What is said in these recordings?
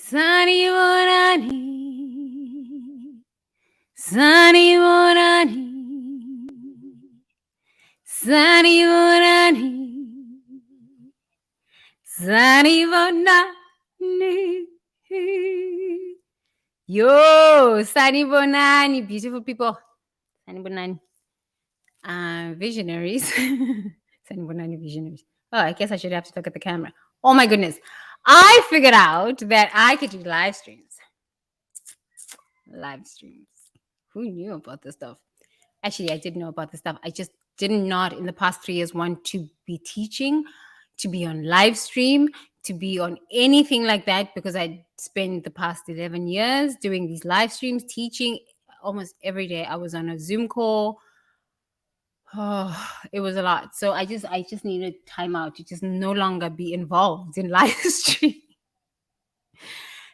Sunny Morani, Sunny Morani, Sunny Morani, Sunny Morani. Yo, Sunny Bonani, beautiful people. Sunny Bonani. Visionaries. Sunny Bonani visionaries. Oh, I guess I should have to look at the camera. Oh my goodness. I figured out that I could do live streams. Live streams. Who knew about this stuff? Actually, I did know about this stuff. I just did not in the past 3 years want to be teaching, to be on live stream, to be on anything like that, because I spent the past 11 years doing these live streams, teaching almost every day. I was on a Zoom call. Oh, it was a lot. So I just needed time out to just no longer be involved in live stream.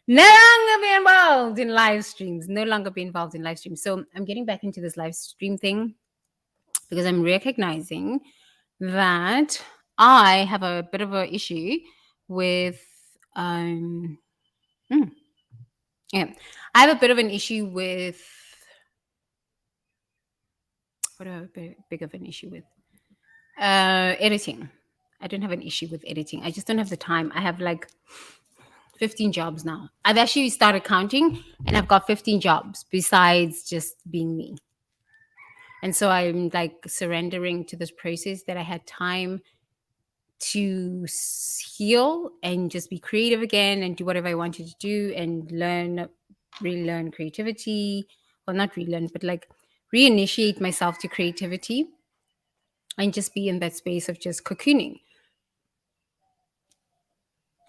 No longer be involved in live streams. No longer be involved in live streams. So I'm getting back into this live stream thing because I'm recognizing that I have a bit of an issue with yeah, I have a bit of an issue with what do I have a big of an issue with? Editing. I don't have an issue with editing. I just don't have the time. I have like 15 jobs now. I've actually started counting and I've got 15 jobs besides just being me. And so I'm like surrendering to this process that I had time to heal and just be creative again and do whatever I wanted to do and relearn creativity. Well, not relearn, but like reinitiate myself to creativity and just be in that space of just cocooning.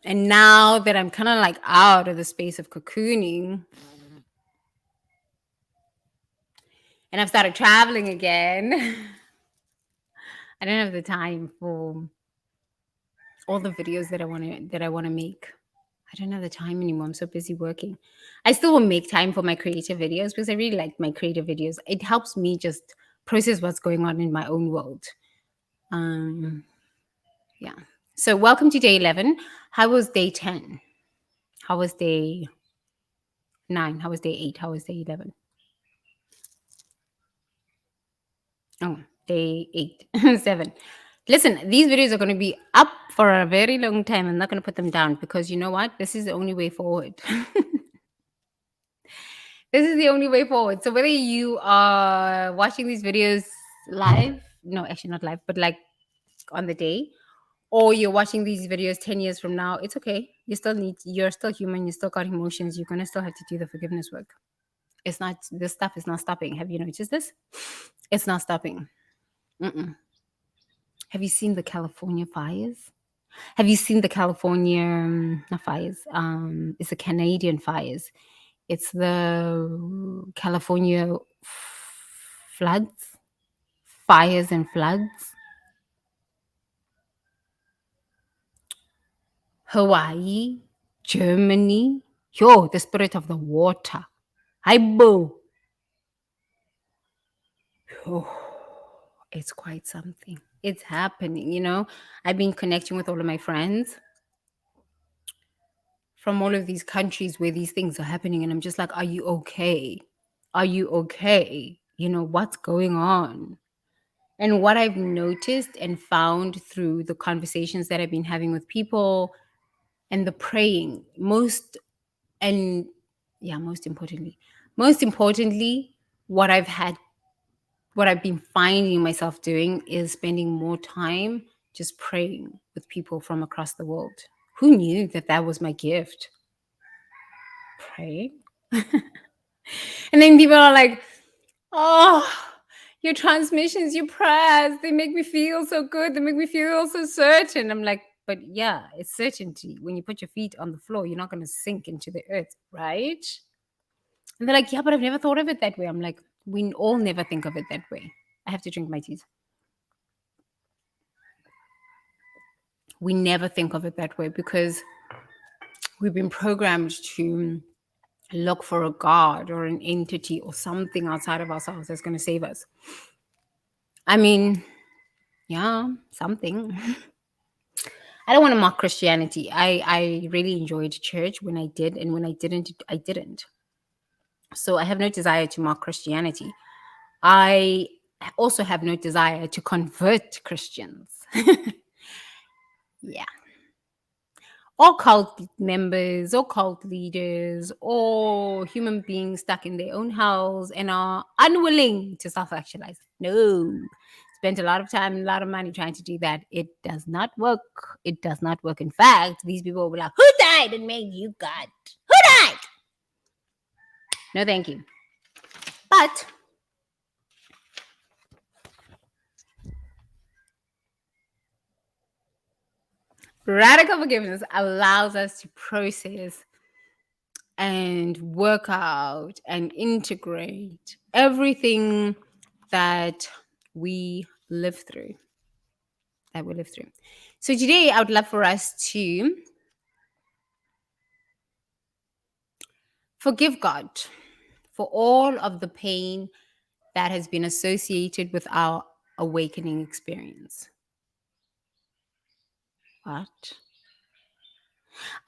And now that I'm kind of like out of the space of cocooning and I've started traveling again, I don't have the time for all the videos that I want to make. I don't have the time anymore. I'm so busy working. I still will make time for my creative videos because I really like my creative videos. It helps me just process what's going on in my own world. Yeah. So welcome to day 11. How was day 10? How was day 9? How was day 8? How was day 11? Oh, day 8, 7. Listen, these videos are going to be up for a very long time. I'm not going to put them down because you know what? This is the only way forward. This is the only way forward. So whether you are watching these videos live, no, actually not live, but like on the day, or you're watching these videos 10 years from now, it's okay. You're still human. You still got emotions. You're going to still have to do the forgiveness work. This stuff is not stopping. Have you noticed this? It's not stopping. Have you seen the California fires? Have you seen the California, not fires, it's the Canadian fires. It's the California floods, fires and floods. Hawaii, Germany. Yo, the spirit of the water. Hi, boo. Oh, it's quite something. It's happening, you know. I've been connecting with all of my friends from all of these countries where these things are happening. And I'm just like, are you okay? Are you okay? You know, what's going on? And what I've noticed and found through the conversations that I've been having with people and the praying, most importantly, what I've been finding myself doing is spending more time just praying with people from across the world. Who knew that that was my gift? Pray. And then people are like, oh, your transmissions, your prayers, they make me feel so good. They make me feel so certain. I'm like, but yeah, it's certainty. When you put your feet on the floor, you're not going to sink into the earth, right? And they're like, yeah, but I've never thought of it that way. I'm like, we all never think of it that way. I have to drink my tea. We never think of it that way because we've been programmed to look for a God or an entity or something outside of ourselves that's going to save us. I mean, yeah, something. I don't want to mock Christianity. I really enjoyed church when I did, and when I didn't, I didn't. So I have no desire to mock Christianity. I also have no desire to convert Christians. Yeah. All cult members, or cult leaders, or human beings stuck in their own house and are unwilling to self actualize. No. Spent a lot of time, a lot of money trying to do that. It does not work. It does not work. In fact, these people will be like, who died and made you God? Who died? No, thank you. But radical forgiveness allows us to process and work out and integrate everything that we live through. So today I would love for us to forgive God for all of the pain that has been associated with our awakening experience. What?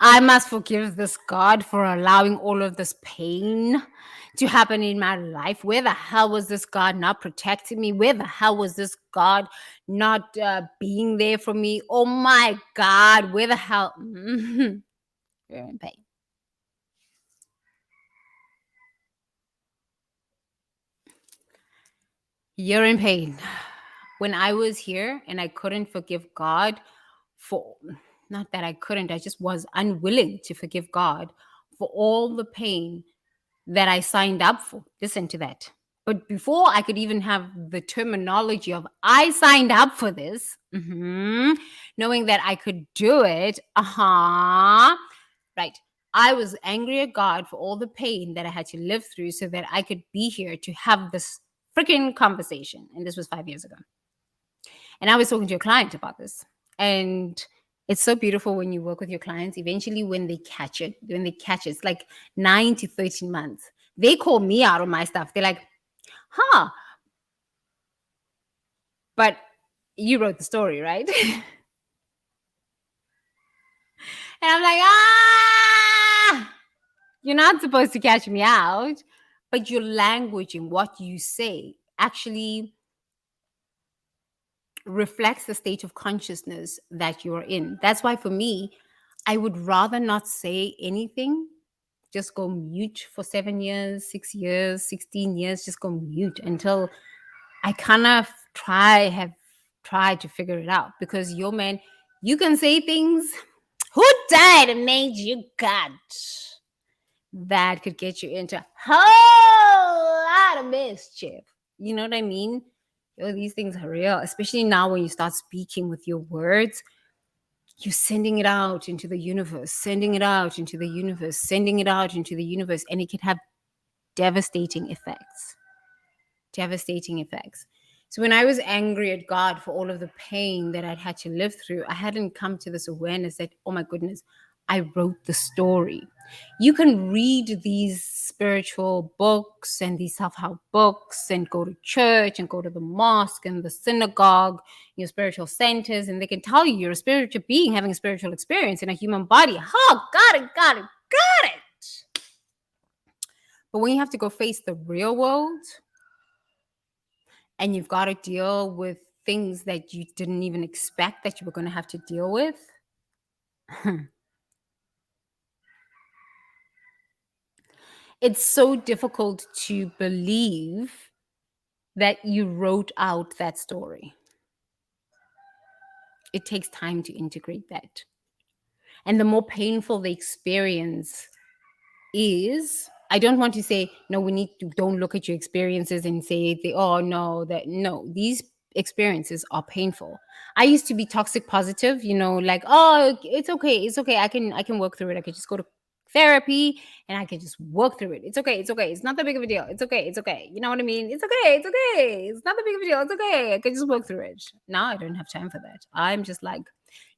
I must forgive this God for allowing all of this pain to happen in my life. Where the hell was this God not protecting me? Where the hell was this God not being there for me? Oh my God, where the hell? You're in pain. You're in pain. When I was here and I couldn't forgive God for, not that I couldn't, I just was unwilling to forgive God for all the pain that I signed up for. Listen to that. But before I could even have the terminology of I signed up for this, knowing that I could do it, right. I was angry at God for all the pain that I had to live through so that I could be here to have this freaking conversation. And this was 5 years ago. And I was talking to a client about this. And it's so beautiful when you work with your clients. Eventually, when they catch it, it's like 9 to 13 months. They call me out on my stuff. They're like, huh, but you wrote the story, right? And I'm like, you're not supposed to catch me out, but your language and what you say actually reflects the state of consciousness that you're in. That's why for me, I would rather not say anything. Just go mute for 7 years, 6 years, 16 years, just go mute until I kind of have tried to figure it out. Because yo, man, you can say things. Who died and made you God? That could get you into a whole lot of mischief. You know what I mean? Yo, these things are real, especially now when you start speaking with your words. You're sending it out into the universe, sending it out into the universe, sending it out into the universe, and it can have devastating effects. Devastating effects. So when I was angry at God for all of the pain that I'd had to live through, I hadn't come to this awareness that, oh my goodness, I wrote the story. You can read these spiritual books and these self-help books and go to church and go to the mosque and the synagogue, your spiritual centers, and they can tell you you're a spiritual being having a spiritual experience in a human body. Oh, got it. But when you have to go face the real world and you've got to deal with things that you didn't even expect that you were going to have to deal with, it's so difficult to believe that you wrote out that story. It takes time to integrate that. And the more painful the experience is, I don't want to say, no, we need to don't look at your experiences and say, no, these experiences are painful. I used to be toxic positive, like, oh, it's okay. I can work through it. I could just go to therapy and I can just work through it. It's okay. It's not that big of a deal. It's okay. You know what I mean? It's okay. It's not that big of a deal. It's okay. I can just work through it. Now I don't have time for that. I'm just like,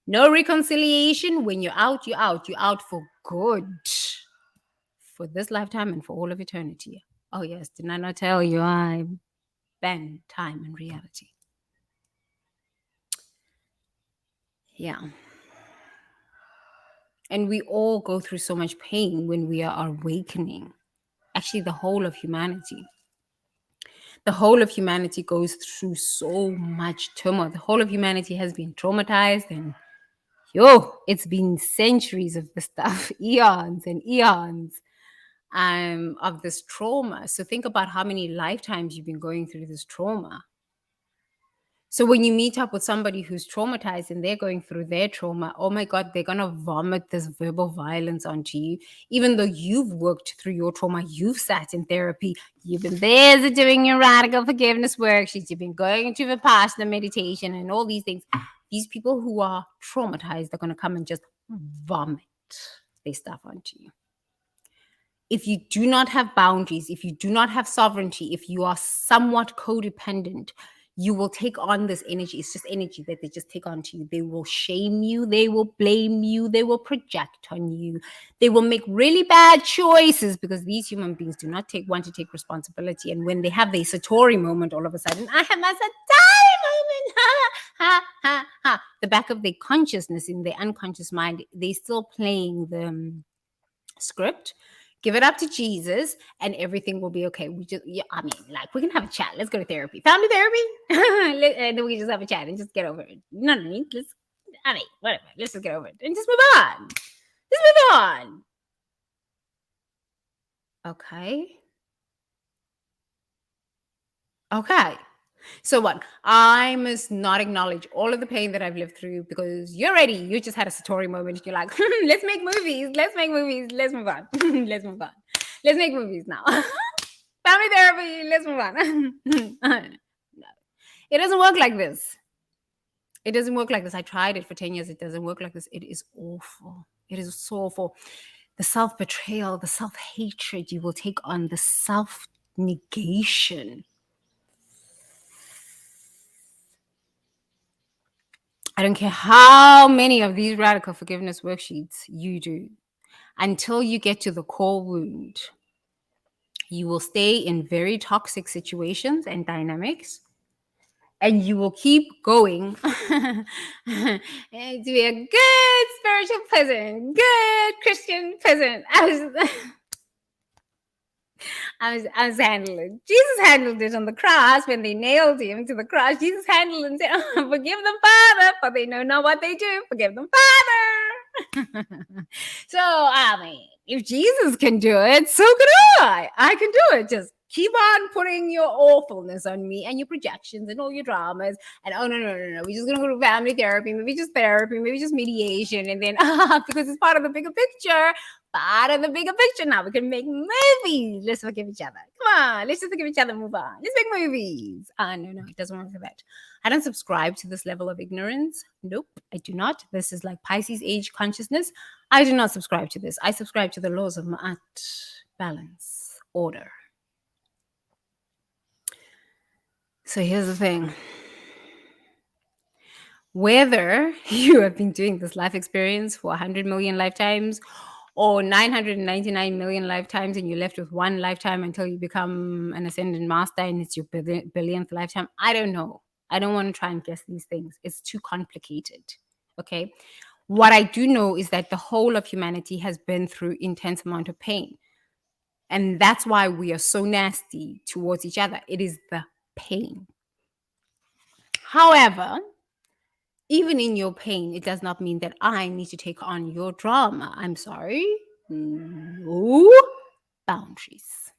no reconciliation. When you're out, you're out. You're out for good. For this lifetime and for all of eternity. Oh yes, did I not tell you I bend time and reality? Yeah. And we all go through so much pain when we are awakening. Actually, the whole of humanity. The whole of humanity goes through so much turmoil. The whole of humanity has been traumatized, and it's been centuries of this stuff, eons and eons of this trauma. So think about how many lifetimes you've been going through this trauma. So when you meet up with somebody who's traumatized and they're going through their trauma, oh my God, they're going to vomit this verbal violence onto you. Even though you've worked through your trauma, you've sat in therapy, you've been there doing your radical forgiveness worksheets, you've been going to Vipassana meditation and all these things. These people who are traumatized are going to come and just vomit their stuff onto you. If you do not have boundaries, if you do not have sovereignty, if you are somewhat codependent, you will take on this energy. It's just energy that they just take onto you. They will shame you. They will blame you. They will project on you. They will make really bad choices because these human beings do not want to take responsibility. And when they have their Satori moment, all of a sudden, I have my Satori moment. Ha, ha, ha, ha. The back of their consciousness, in their unconscious mind, they're still playing the script. Give it up to Jesus and everything will be okay. We can have a chat. Let's go to therapy. Family therapy? And then we just have a chat and just get over it. Whatever. Let's just get over it and just move on. Just move on. Okay. So what? I must not acknowledge all of the pain that I've lived through because you're ready. You just had a Satori moment. You're like, let's make movies. Let's make movies. Let's move on. Let's move on. Let's make movies now. Family therapy. Let's move on. No. It doesn't work like this. It doesn't work like this. I tried it for 10 years. It doesn't work like this. It is awful. It is so awful. The self-betrayal, the self-hatred you will take on, the self-negation. I don't care how many of these radical forgiveness worksheets you do. Until you get to the core wound, you will stay in very toxic situations and dynamics. And you will keep going to be a good spiritual person, good Christian person. I was handling. Jesus handled it on the cross when they nailed him to the cross. Jesus handled it and said, forgive them, Father, for they know not what they do. Forgive them, Father. So, if Jesus can do it, so can I. I can do it. Just keep on putting your awfulness on me and your projections and all your dramas. And no. We're just going to go to family therapy, maybe just mediation. And then, because it's part of the bigger picture, now we can make movies. Let's forgive each other. Come on, let's just forgive each other, move on. Let's make movies. No, it doesn't work for that. I don't subscribe to this level of ignorance. Nope, I do not. This is like Pisces age consciousness. I do not subscribe to this. I subscribe to the laws of Ma'at, balance, order. So here's the thing. Whether you have been doing this life experience for 100 million lifetimes or 999 million lifetimes and you're left with one lifetime until you become an ascendant master and it's your billionth lifetime, I don't know. I don't want to try and guess these things. It's too complicated. Okay. What I do know is that the whole of humanity has been through intense amount of pain. And that's why we are so nasty towards each other. It is the pain. However, even in your pain, it does not mean that I need to take on your drama. I'm sorry. No boundaries.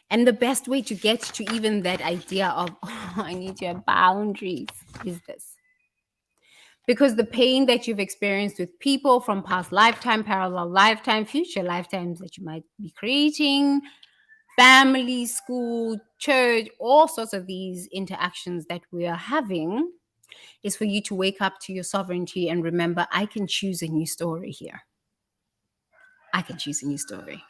And the best way to get to even that idea of, I need to have boundaries is this. Because the pain that you've experienced with people from past lifetime, parallel lifetime, future lifetimes that you might be creating, family, school, church, all sorts of these interactions that we are having, is for you to wake up to your sovereignty and remember, I can choose a new story here. I can choose a new story.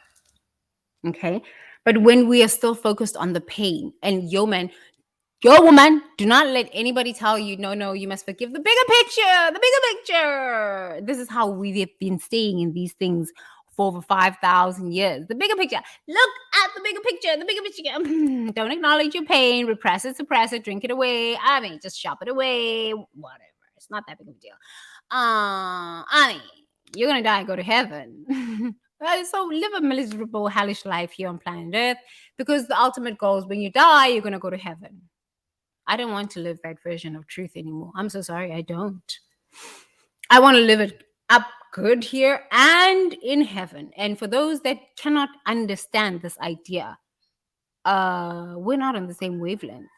Okay? But when we are still focused on the pain, and woman, do not let anybody tell you, no, you must forgive the bigger picture. This is how we've been staying in these things for over 5,000 years. The bigger picture. Look at the bigger picture. Don't acknowledge your pain. Repress it, suppress it, drink it away. Just shop it away. Whatever. It's not that big of a deal. You're gonna die, go to heaven. So live a miserable, hellish life here on planet Earth, because the ultimate goal is when you die, you're gonna go to heaven. I don't want to live that version of truth anymore. I'm so sorry, I don't. I want to live it up good here and in heaven. And for those that cannot understand this idea, we're not on the same wavelength.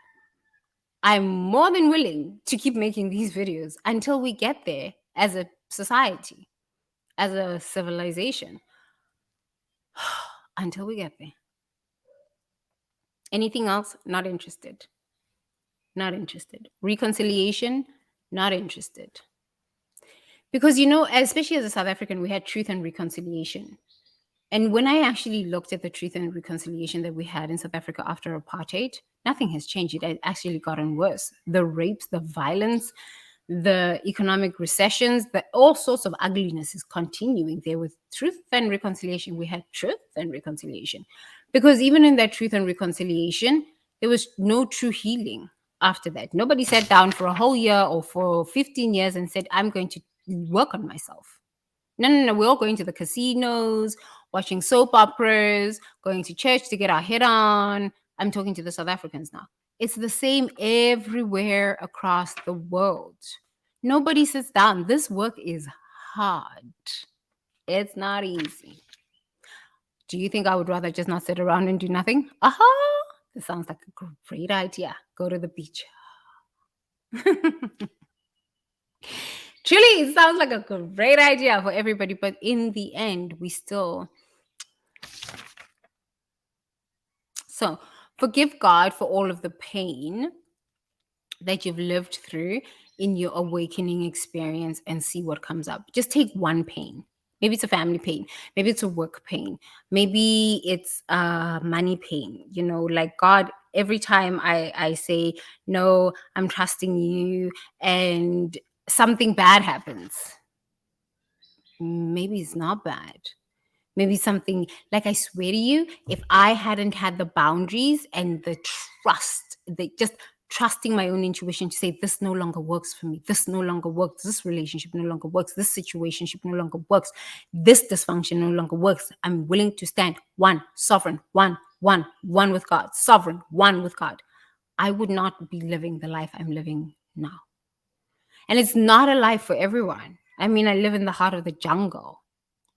I'm more than willing to keep making these videos until we get there as a society, as a civilization, until we get there. Anything else? Not interested. Not interested. Reconciliation? Not interested. Because, especially as a South African, we had truth and reconciliation. And when I actually looked at the truth and reconciliation that we had in South Africa after apartheid, nothing has changed. It had actually gotten worse. The rapes, the violence, the economic recessions, all sorts of ugliness is continuing there. With truth and reconciliation, we had truth and reconciliation. Because even in that truth and reconciliation, there was no true healing after that. Nobody sat down for a whole year or for 15 years and said, I'm going to work on myself. No. We're all going to the casinos, watching soap operas, going to church to get our head on. I'm talking to the South Africans now. It's the same everywhere across the world. Nobody sits down. This work is hard. It's not easy. Do you think I would rather just not sit around and do nothing? Aha! This sounds like a great idea. Go to the beach. Truly, it sounds like a great idea for everybody, but in the end, we still. So, forgive God for all of the pain that you've lived through in your awakening experience and see what comes up. Just take one pain. Maybe it's a family pain. Maybe it's a work pain. Maybe it's a money pain. Like God, every time I say, no, I'm trusting you, and something bad happens. Maybe it's not bad. Maybe something like, I swear to you, if I hadn't had the boundaries and the trust, just trusting my own intuition to say, this no longer works for me, this no longer works, this relationship no longer works, this situationship no longer works, this dysfunction no longer works, I'm willing to stand one, sovereign, one with God, sovereign, one with God, I would not be living the life I'm living now. And it's not a life for everyone. I mean, I live in the heart of the jungle,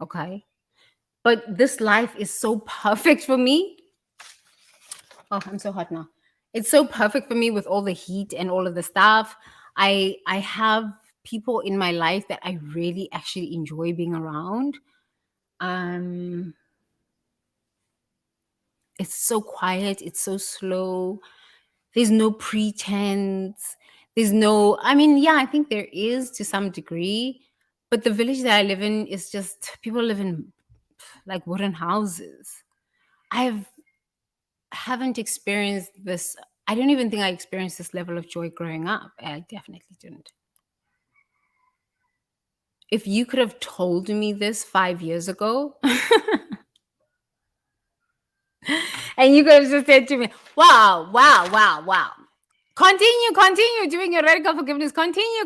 okay? But this life is so perfect for me. Oh, I'm so hot now. It's so perfect for me with all the heat and all of the stuff. I have people in my life that I really actually enjoy being around. It's so quiet, it's so slow. There's no pretense. Yeah, I think there is to some degree, but the village that I live in is just, people live in like wooden houses. Haven't experienced this. I don't even think I experienced this level of joy growing up. I definitely didn't. If you could have told me this 5 years ago, and you could have just said to me, wow. Continue doing your radical forgiveness. Continue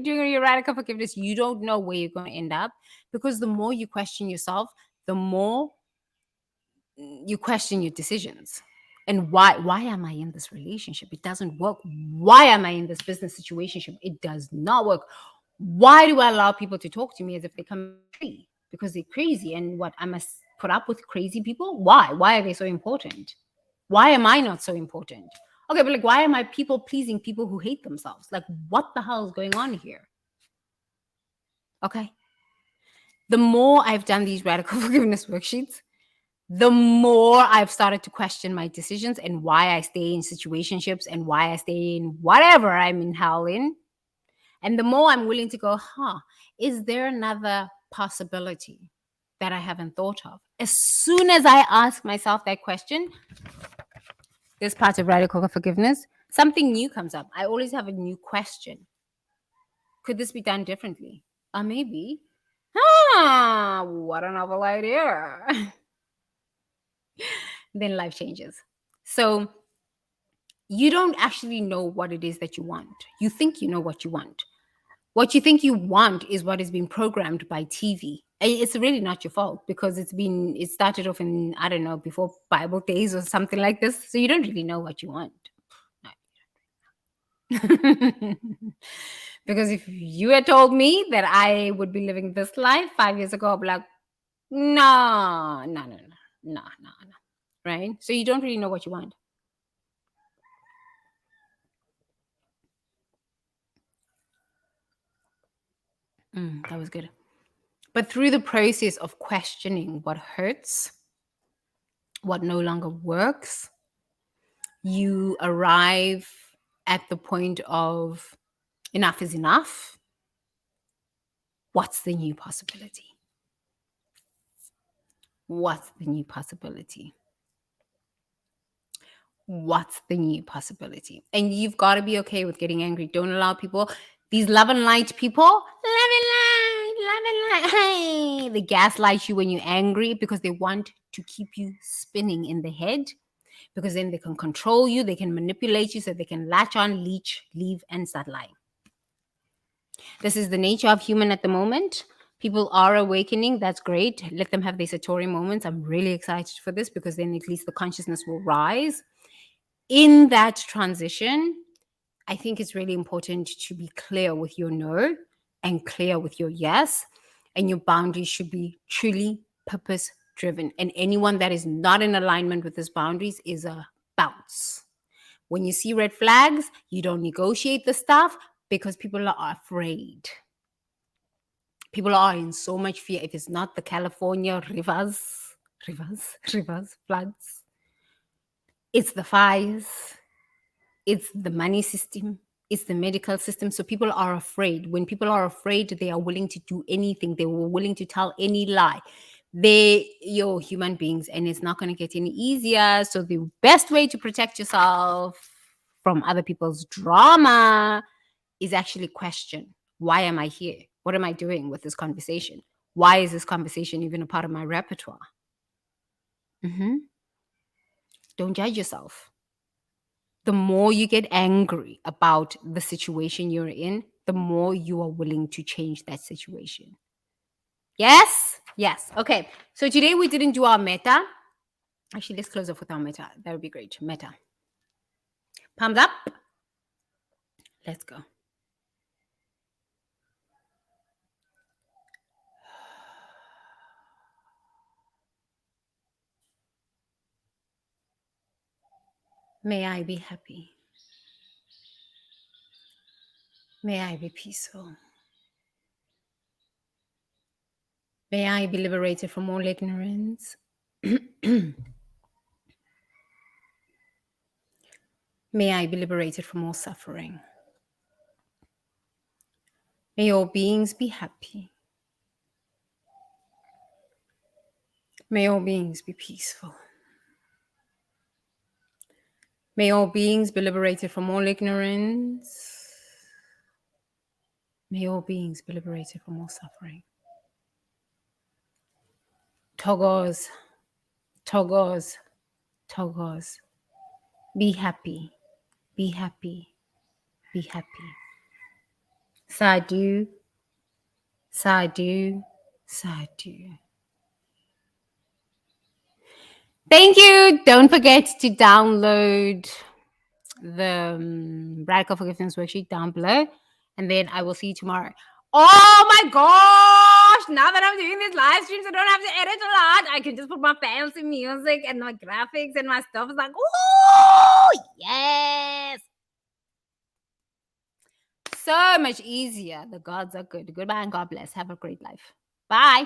doing your radical forgiveness. You don't know where you're going to end up, because the more you question yourself, the more you question your decisions. And why am I in this relationship? It doesn't work. Why am I in this business situation? It does not work. Why do I allow people to talk to me as if they come free? Because they're crazy. And what, I must put up with crazy people? Why are they so important? Why am I not so important? Okay, but like, why am I people pleasing people who hate themselves? Like, what the hell is going on here? Okay. The more I've done these radical forgiveness worksheets, the more I've started to question my decisions and why I stay in situationships and why I stay in whatever I'm in hell in. And the more I'm willing to go, is there another possibility that I haven't thought of? As soon as I ask myself that question, this part of radical forgiveness, something new comes up. I always have a new question. Could this be done differently? Or maybe, what a novel idea. Then life changes. So you don't actually know what it is that you want. You think you know what you want. What you think you want is what is being programmed by TV. And it's really not your fault because it started off in, I don't know, before Bible days or something like this. So you don't really know what you want. Because if you had told me that I would be living this life 5 years ago, I'd be like, no, no, no, no, no, no, no. Right? So you don't really know what you want. That was good. But through the process of questioning what hurts, what no longer works, you arrive at the point of enough is enough. What's the new possibility? What's the new possibility? What's the new possibility? And you've got to be okay with getting angry. Don't allow people, these love and light people, love and light, love and light. Hey, they gaslight you when you're angry because they want to keep you spinning in the head, because then they can control you, they can manipulate you so they can latch on, leech, leave, and start lying. This is the nature of human at the moment. People are awakening. That's great. Let them have their Satori moments. I'm really excited for this because then at least the consciousness will rise. In that transition, I think it's really important to be clear with your no and clear with your yes. And your boundaries should be truly purpose driven. And anyone that is not in alignment with these boundaries is a bounce. When you see red flags, you don't negotiate the stuff because people are afraid. People are in so much fear. If it's not the California rivers, floods, it's the fires, it's the money system, it's the medical system. So people are afraid. When people are afraid, they are willing to do anything. They were willing to tell any lie. You're human beings, and it's not going to get any easier. So the best way to protect yourself from other people's drama is actually question, why am I here? What am I doing with this conversation? Why is this conversation even a part of my repertoire? Don't judge yourself. The more you get angry about the situation you're in, the more you are willing to change that situation. Yes? Yes. Okay. So today we didn't do our meta. Actually, let's close off with our meta. That would be great. Meta. Palms up. Let's go. May I be happy. May I be peaceful. May I be liberated from all ignorance. May I be liberated from all suffering. May all beings be happy. May all beings be peaceful. May all beings be liberated from all ignorance. May all beings be liberated from all suffering. Togos, Togos, Togos. Be happy, be happy, be happy. Sadhu, Sadhu, Sadhu. Thank you. Don't forget to download the Radical Forgiveness Worksheet down below. And then I will see you tomorrow. Oh my gosh! Now that I'm doing these live streams, I don't have to edit a lot. I can just put my fancy music and my graphics and my stuff. It's like, oh, yes! So much easier. The gods are good. Goodbye and God bless. Have a great life. Bye.